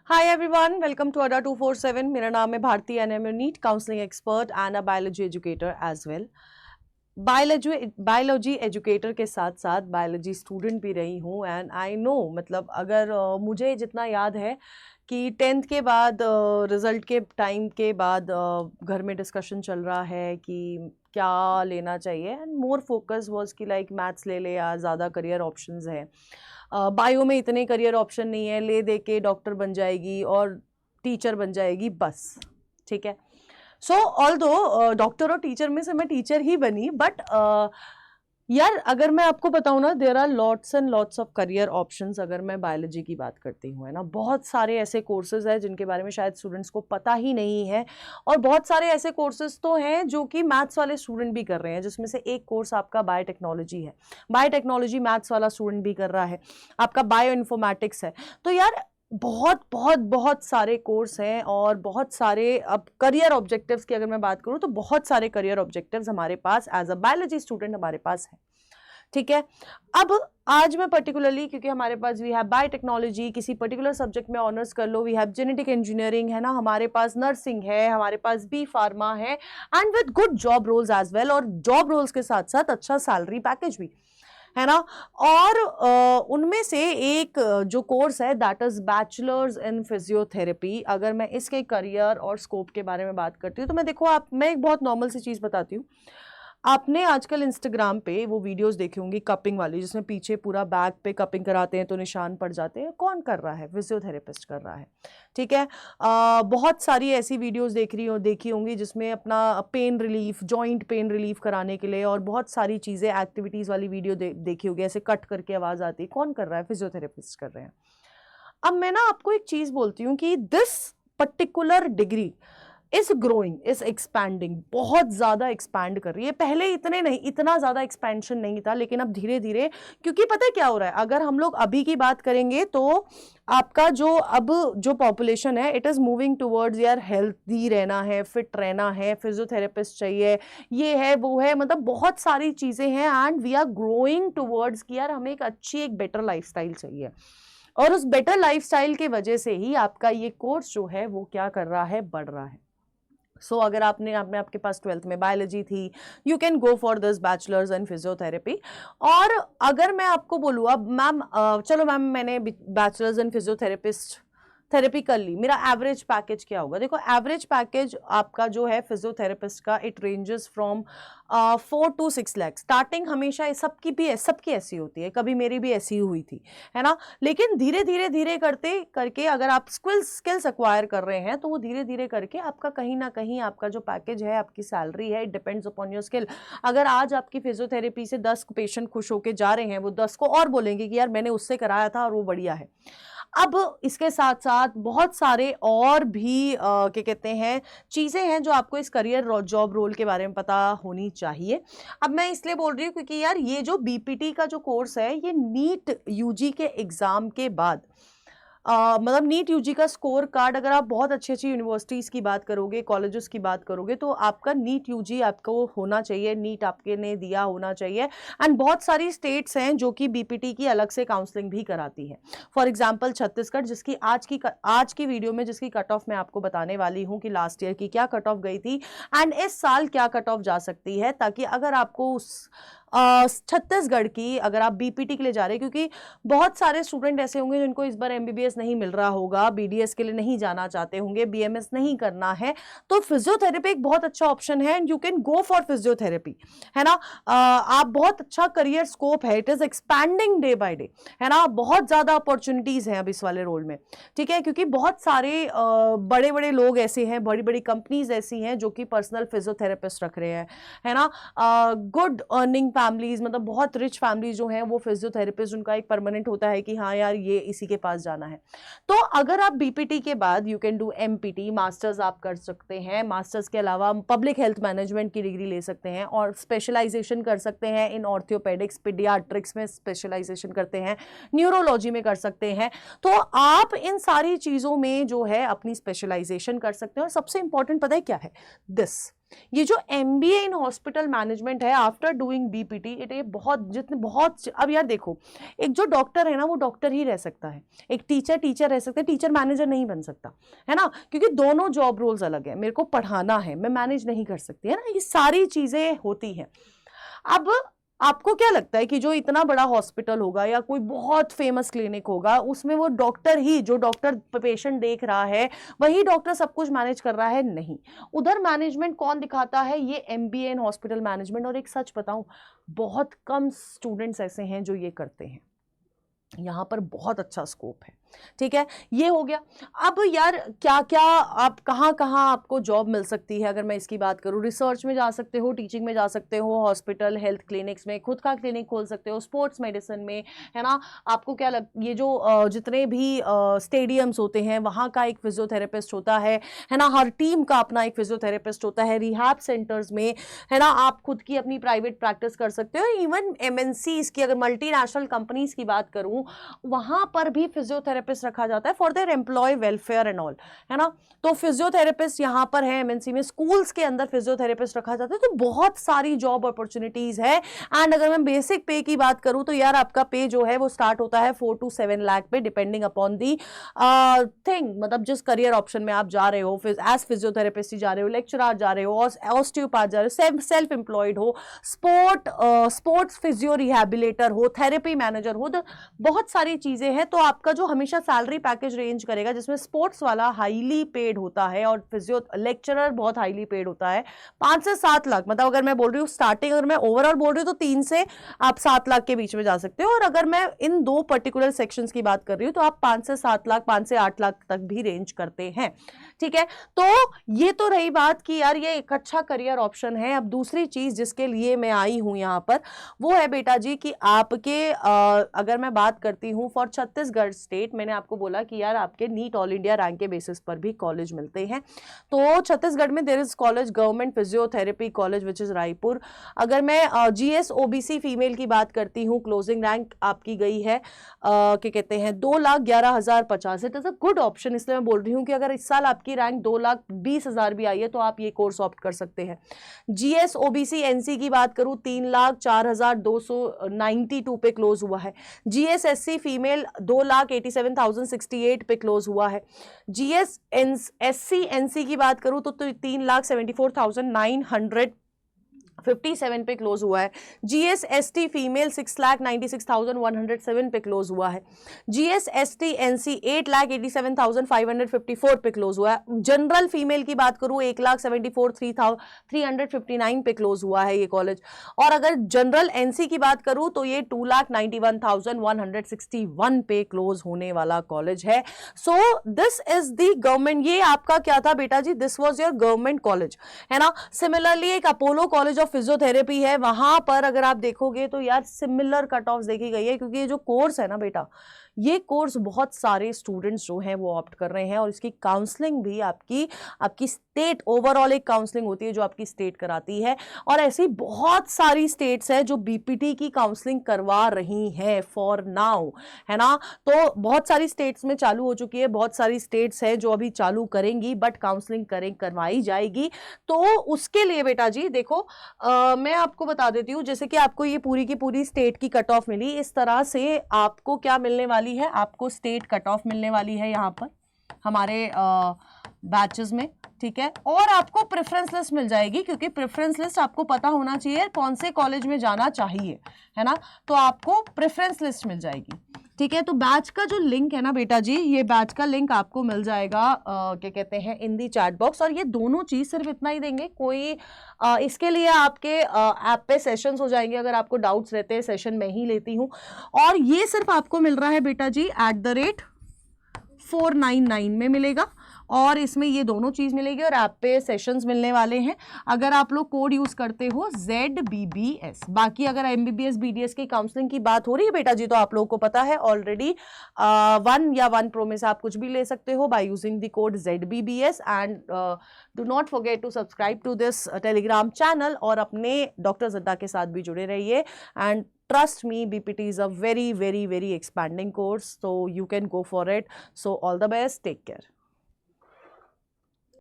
Hi everyone, welcome to Adda 247। मेरा नाम है Bharti and I am NEET counselling expert and a biology educator as well. Biology educator के साथ साथ बायोलॉजी स्टूडेंट भी रही हूँ एंड आई नो, मतलब अगर मुझे जितना याद है कि 10th के बाद रिजल्ट के टाइम के बाद घर में डिस्कशन चल रहा है कि क्या लेना चाहिए एंड मोर फोकस वाज कि लाइक मैथ्स ले ले या ज़्यादा करियर ऑप्शंस है। बायो में इतने करियर ऑप्शन नहीं है, ले दे के डॉक्टर बन जाएगी और टीचर बन जाएगी बस। ठीक है, सो ऑल्दो डॉक्टर और टीचर में से मैं टीचर ही बनी, बट यार अगर मैं आपको बताऊं ना, there are lots and lots of career options. अगर मैं बायोलॉजी की बात करती हूँ, है ना, बहुत सारे ऐसे कोर्सेज हैं जिनके बारे में शायद स्टूडेंट्स को पता ही नहीं है, और बहुत सारे ऐसे कोर्सेज तो हैं जो कि मैथ्स वाले स्टूडेंट भी कर रहे हैं, जिसमें से एक कोर्स आपका बायोटेक्नोलॉजी है। बायोटेक्नोलॉजी मैथ्स वाला स्टूडेंट भी कर रहा है, आपका बायो इन्फॉर्मेटिक्स है। तो यार बहुत बहुत बहुत सारे कोर्स हैं और बहुत सारे, अब करियर ऑब्जेक्टिव्स की अगर मैं बात करूं तो बहुत सारे करियर ऑब्जेक्टिव्स हमारे पास एज अ बायोलॉजी स्टूडेंट हमारे पास है। ठीक है, अब आज मैं पर्टिकुलरली, क्योंकि हमारे पास वी हैव बायोटेक्नोलॉजी, किसी पर्टिकुलर सब्जेक्ट में ऑनर्स कर लो, वी हैव जेनेटिक इंजीनियरिंग, है ना, हमारे पास नर्सिंग है, हमारे पास बी फार्मा है, and with good job roles as well, और जॉब रोल्स के साथ साथ अच्छा सैलरी पैकेज भी, है ना। और उनमें से एक जो कोर्स है that is bachelors in physiotherapy. अगर मैं इसके करियर और स्कोप के बारे में बात करती हूँ तो मैं, देखो मैं एक बहुत नॉर्मल सी चीज़ बताती हूँ। आपने आजकल इंस्टाग्राम पे वो वीडियोस देखी होंगी कपिंग वाली, जिसमें पीछे पूरा बैक पे कपिंग कराते हैं तो निशान पड़ जाते हैं। कौन कर रहा है? फिजियोथेरेपिस्ट कर रहा है। ठीक है, बहुत सारी ऐसी वीडियोस देखी होंगी जिसमें अपना pain relief, joint pain relief कराने के लिए, और बहुत सारी चीज़ें, एक्टिविटीज़ वाली वीडियो देखी होगी, ऐसे कट करके आवाज़ आती है। कौन कर रहा है? फिजियोथेरेपिस्ट कर रहे हैं। अब मैं ना आपको एक चीज़ बोलती हूँ कि this particular degree is growing, is expanding, बहुत ज़्यादा एक्सपैंड कर रही है। पहले इतना ज़्यादा एक्सपेंशन नहीं था, लेकिन अब धीरे धीरे, क्योंकि पता है क्या हो रहा है, अगर हम लोग अभी की बात करेंगे तो आपका जो पॉपुलेशन है, इट इज़ मूविंग टुवर्ड्स, यार हेल्थी रहना है, फिट रहना है, फिजियोथेरेपिस्ट चाहिए, ये है वो है, मतलब बहुत सारी चीज़ें हैं, and we are growing towards कि यार हमें एक बेटर लाइफस्टाइल चाहिए। और उस बेटर लाइफस्टाइल की वजह से ही आपका ये कोर्स जो है वो क्या कर रहा है, बढ़ रहा है। सो अगर आपके पास 12th में बायोलॉजी थी, you can go for this bachelors in physiotherapy. और अगर मैं आपको बोलूँ, अब मैम चलो मैम, मैंने बैचलर्स इन फिजियोथेरेपिस्ट थेरेपी कर ली, मेरा एवरेज पैकेज क्या होगा? देखो, एवरेज पैकेज आपका जो है फिजियोथेरेपिस्ट का, it ranges from 4 to 6 lakh starting. हमेशा सबकी ऐसी होती है, कभी मेरी भी ऐसी हुई थी, है ना। लेकिन धीरे धीरे करते करके अगर आप स्किल्स एक्वायर कर रहे हैं तो वो धीरे धीरे करके आपका कहीं ना कहीं आपका जो पैकेज है, आपकी सैलरी है, it depends upon your skill. अगर आज आपकी फिजियोथेरेपी से 10 पेशेंट खुश होके जा रहे हैं, वो 10 को और बोलेंगे कि यार मैंने उससे कराया था और वो बढ़िया है। अब इसके साथ साथ बहुत सारे और भी क्या कहते हैं, चीज़ें हैं जो आपको इस करियर जॉब रोल के बारे में पता होनी चाहिए। अब मैं इसलिए बोल रही हूँ क्योंकि यार ये जो बीपीटी का जो कोर्स है, ये नीट यूजी के एग्ज़ाम के बाद, मतलब नीट यूजी का स्कोर कार्ड, अगर आप बहुत अच्छी अच्छी यूनिवर्सिटीज़ की बात करोगे, कॉलेजेस की बात करोगे, तो आपका नीट यूजी आपको होना चाहिए, नीट आपके ने दिया होना चाहिए। एंड बहुत सारी स्टेट्स हैं जो कि बीपीटी की अलग से काउंसलिंग भी कराती है। फॉर एग्जांपल छत्तीसगढ़, जिसकी आज की वीडियो में जिसकी कट ऑफ मैं आपको बताने वाली हूँ कि लास्ट ईयर की क्या कट ऑफ गई थी एंड इस साल क्या कट ऑफ जा सकती है, ताकि अगर आपको उस छत्तीसगढ़ की, अगर आप बीपीटी के लिए जा रहे हैं, क्योंकि बहुत सारे स्टूडेंट ऐसे होंगे जिनको इस बार एमबीबीएस नहीं मिल रहा होगा, बीडीएस के लिए नहीं जाना चाहते होंगे, बीएमएस नहीं करना है, तो फिजियोथेरेपी एक बहुत अच्छा ऑप्शन है and you can go for physiotherapy, है ना। आप बहुत अच्छा करियर स्कोप है, it is expanding day by day, है ना। बहुत ज्यादा अपॉर्चुनिटीज हैं अब इस वाले रोल में। ठीक है, क्योंकि बहुत सारे बड़े बड़े लोग ऐसे हैं, बड़ी बड़ी कंपनीज ऐसी हैं जो कि पर्सनल फिजियोथेरेपिस्ट रख रहे हैं, है ना। गुड अर्निंग फैमिलीज, मतलब बहुत रिच फैमिलीज जो हैं वो फिजियोथेरेपिस्ट, उनका एक परमानेंट होता है कि हाँ यार ये इसी के पास जाना है। तो अगर आप बीपीटी के बाद you can do empty, masters आप कर सकते हैं, मास्टर्स के अलावा पब्लिक हेल्थ मैनेजमेंट की डिग्री ले सकते हैं और स्पेशलाइजेशन कर सकते हैं इन ऑर्थोपेडिक्स, पीडियाट्रिक्स में स्पेशलाइजेशन करते हैं, न्यूरोलॉजी में कर सकते हैं। तो आप इन सारी चीज़ों में जो है अपनी स्पेशलाइजेशन कर सकते हैं। और सबसे इंपॉर्टेंट पता है क्या है? दिस ये जो MBA इन हॉस्पिटल मैनेजमेंट है आफ्टर डूइंग BPT, ये बहुत अब यार देखो, एक जो डॉक्टर है ना वो डॉक्टर ही रह सकता है, एक टीचर टीचर रह सकता है, टीचर मैनेजर नहीं बन सकता, है ना, क्योंकि दोनों जॉब रोल्स अलग है। मेरे को पढ़ाना है, मैं मैनेज नहीं कर सकती, है ना, ये सारी चीजें होती हैं। अब आपको क्या लगता है कि जो इतना बड़ा हॉस्पिटल होगा या कोई बहुत फेमस क्लिनिक होगा, उसमें वो डॉक्टर ही, जो डॉक्टर पेशेंट देख रहा है वही डॉक्टर सब कुछ मैनेज कर रहा है? नहीं, उधर मैनेजमेंट कौन दिखाता है? ये MBA इन हॉस्पिटल मैनेजमेंट। और एक सच बताऊं, बहुत कम स्टूडेंट्स ऐसे हैं जो ये करते हैं, यहाँ पर बहुत अच्छा स्कोप है। ठीक है, ये हो गया। अब यार क्या क्या, आप कहाँ कहाँ आपको जॉब मिल सकती है? अगर मैं इसकी बात करूँ, रिसर्च में जा सकते हो, टीचिंग में जा सकते हो, हॉस्पिटल हेल्थ क्लिनिक्स में खुद का क्लिनिक खोल सकते हो, स्पोर्ट्स मेडिसिन में, है ना। आपको क्या ये जो जितने भी स्टेडियम्स होते हैं वहाँ का एक फिजियोथेरेपिस्ट होता है ना, हर टीम का अपना एक फिजियोथेरेपिस्ट होता है। रिहैब सेंटर्स में, है ना, आप खुद की अपनी प्राइवेट प्रैक्टिस कर सकते हो। इवन MNCs की, अगर मल्टीनेशनल कंपनीज की बात करूँ, वहाँ पर भी फिजियोथेरेपिस्ट रखा जाता है for their employ welfare and all, है ना। तो फिजियोथेरेपिस्ट यहाँ पर है MNC में, स्कूल्स के अंदर फिजियोथेरेपिस्ट रखा जाता है। तो बहुत सारी जॉब अपॉर्चुनिटीज है। एंड अगर मैं बेसिक पे की बात करूँ तो यार आपका पे जो है वो स्टार्ट होता है 4 to 7 लाख पे, डिपेंडिंग अपॉन दी थिंग, मतलब जिस करियर ऑप्शन में आप जा रहे हो, एज फिजियोथेरेपिस्ट ही जा रहे हो, लेक्चरर जा रहे हो, ऑस्टियोपैथ जा रहे हो, सेल्फ एम्प्लॉयड हो, स्पोर्ट्स फिजियो रिहैबिलिटेटर हो, थेरेपी मैनेजर हो, तो बहुत सारी चीजें हैं। तो आपका जो हमेशा सैलरी पैकेज रेंज करेगा, जिसमें स्पोर्ट्स वाला हाईली पेड होता है और फिजियो लेक्चरर बहुत हाईली पेड होता है, 5 से 7 लाख। मतलब अगर मैं बोल रही हूँ स्टार्टिंग, अगर मैं ओवरऑल बोल रही हूँ तो 3 से आप 7 लाख के बीच में जा सकते हो। और अगर मैं इन 2 पर्टिकुलर सेक्शंस की बात कर रही हूँ तो आप 5 से 7 लाख, 5 से 8 लाख तक भी रेंज करते हैं। ठीक है, तो ये तो रही बात कि यार ये एक अच्छा करियर ऑप्शन है। अब दूसरी चीज जिसके लिए मैं आई हूं यहां पर, वो है बेटा जी कि आपके अगर मैं बात करती हूं फॉर छत्तीसगढ़ स्टेट, मैंने आपको बोला कि यार आपके नीट ऑल इंडिया रैंक के बेसिस पर भी कॉलेज मिलते हैं। तो छत्तीसगढ़ में there is college government physiotherapy college which is Raipur. अगर मैं GS OBC फीमेल की बात करती हूँ, क्लोजिंग रैंक आपकी गई है क्या कहते हैं 2,11,050। It is a good option. इसलिए मैं बोल रही हूँ कि अगर इस साल आपकी रैंक 2,20,000 भी आई है तो आप ये कोर्स ऑप्ट कर सकते हैं। GS OBC NC की बात करूँ 3,04,292 पे क्लोज हुआ है। GS SC फीमेल 2,87,068 पे क्लोज हुआ है। GS SC NC की बात करूँ तो 3,74,957 पे क्लोज हुआ है। GS ST फीमेल 6,96,107 पे क्लोज हुआ है। GS ST NC 8,87,554 पे क्लोज हुआ है। जनरल फीमेल की बात करूं 1,74,359 पे क्लोज हुआ है ये कॉलेज। और अगर जनरल NC की बात करूं तो ये 2,91,161 पे क्लोज होने वाला कॉलेज है। So this is the government. ये आपका क्या था बेटा जी, this was your government college, है ना। सिमिलरली एक अपोलो कॉलेज ऑफ फिजियोथेरेपी है, वहां पर अगर आप देखोगे तो यार सिमिलर कट ऑफ देखी गई है, क्योंकि ये जो कोर्स है ना बेटा, ये कोर्स बहुत सारे स्टूडेंट्स जो हैं वो ऑप्ट कर रहे हैं। और इसकी काउंसलिंग भी आपकी स्टेट, ओवरऑल एक काउंसलिंग होती है जो आपकी स्टेट कराती है। और ऐसी बहुत सारी स्टेट्स हैं जो BPT की काउंसलिंग करवा रही हैं फॉर नाउ, है ना। तो बहुत सारी स्टेट्स में चालू हो चुकी है, बहुत सारी स्टेट्स हैं जो अभी चालू करेंगी, बट काउंसलिंग करवाई जाएगी। तो उसके लिए बेटा जी देखो, मैं आपको बता देती हूँ, जैसे कि आपको ये पूरी की पूरी स्टेट की कट ऑफ मिली, इस तरह से आपको क्या मिलने वाली है, आपको स्टेट कट ऑफ मिलने वाली है यहाँ पर हमारे बैचेस में। ठीक है, और आपको प्रेफरेंस लिस्ट मिल जाएगी, क्योंकि प्रेफरेंस लिस्ट आपको पता होना चाहिए कौन से कॉलेज में जाना चाहिए, है ना। तो आपको प्रेफरेंस लिस्ट मिल जाएगी। ठीक है, तो बैच का जो लिंक है ना बेटा जी, ये बैच का लिंक आपको मिल जाएगा क्या कहते हैं इन दी चैट बॉक्स। और ये दोनों चीज सिर्फ इतना ही देंगे, कोई इसके लिए आपके ऐप पे सेशंस हो जाएंगे। अगर आपको डाउट्स रहते हैं, सेशन मैं ही लेती हूँ। और ये सिर्फ आपको मिल रहा है बेटा जी @499 में मिलेगा। और इसमें ये दोनों चीज मिलेगी और ऐप पे सेशंस मिलने वाले हैं। अगर आप लोग कोड यूज करते हो ZBBS। बाकी अगर MBBS BDS की काउंसलिंग की बात हो रही है बेटा जी, तो आप लोगों को पता है ऑलरेडी 1 या 1 Pro में से आप कुछ भी ले सकते हो by using the code ZBBS। And do not forget to subscribe to this Telegram channel और अपने डॉक्टर ज़द्दा के साथ भी जुड़े रहिए। And trust me, BPT is a very, very, very expanding course, so you can go for it. So all the best, take care.